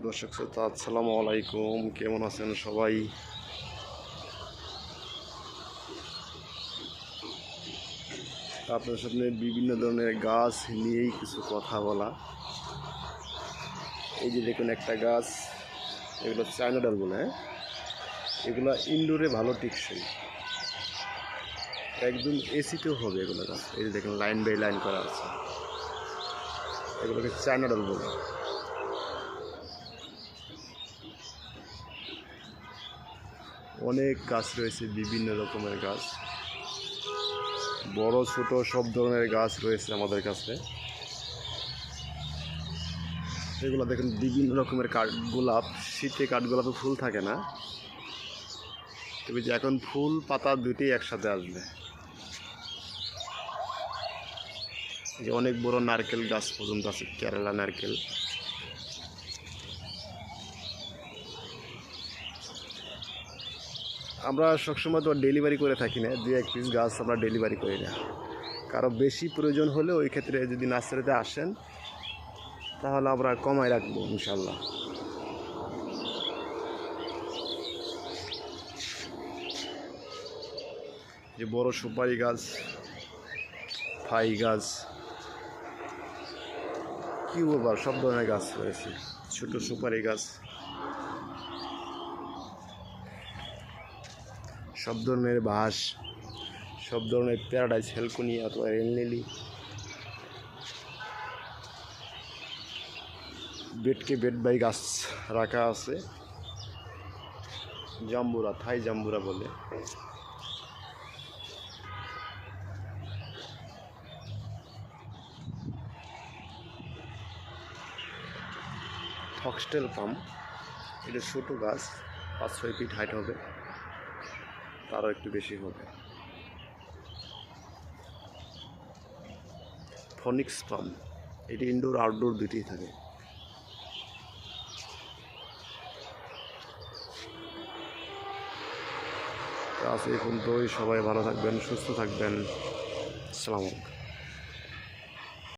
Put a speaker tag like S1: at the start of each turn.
S1: দর্শক শ্রোতা আসসালামু আলাইকুম, কেমন আছেন সবাই? আপনার সামনে বিভিন্ন ধরনের গাছ নিয়েই কিছু কথা বলা। এই যে দেখুন একটা গাছ, এগুলো চায়না ডাল বলে, হ্যাঁ, এগুলো ইনডোরে ভালো টিকসই, একদম এসিতেও হবে এগুলো গাছ। এই যে দেখুন লাইন বাই লাইন করা আছে, এগুলোকে চায়না ডাল বলে। অনেক গাছ রয়েছে, বিভিন্ন রকমের গাছ, বড় ছোট সব ধরনের গাছ রয়েছে আমাদের কাছে। এগুলো দেখুন বিভিন্ন রকমের কাঠগোলাপ। শীতে কাঠগোলাপে ফুল থাকে না, তবে যে এখন ফুল পাতা দুটোই একসাথে আসবে। যে অনেক বড় নারকেল গাছ পর্যন্ত আছে, কেরালা নারকেল। আমরা সবসময় তো ডেলিভারি করে থাকি না, 2-1 পিস গাছ আমরা ডেলিভারি করি না। কারো বেশি প্রয়োজন হলে ওই ক্ষেত্রে যদি নার্সারিতে আসেন তাহলে আমরা কমায় রাখবো ইনশাল্লাহ। যে বড় সুপারি গাছ, ফাই গাছ, কি বলবো, সব ধরনের গাছ রয়েছে। ছোট সুপারি গাছ, সব ধরনের বাঁশ, সব ধরনের প্যারাডাইস, হেলকুনি অথবা রেলনেলি, বেডকে বেড বাই গাছ রাখা আছে। জাম্বুরা, থাই জাম্বুরা বলে। ফক্সটেল পাম, এটা ছোটো গাছ, 5-6 ফিট হাইট হবে, তারও একটু বেশি হবে। ফনিক্স পাম, এটি ইনডোর আউটডোর দুটিই থাকে। আজ এই পর্যন্তই, সবাই ভালো থাকবেন, সুস্থ থাকবেন। আসসালামু আলাইকুম।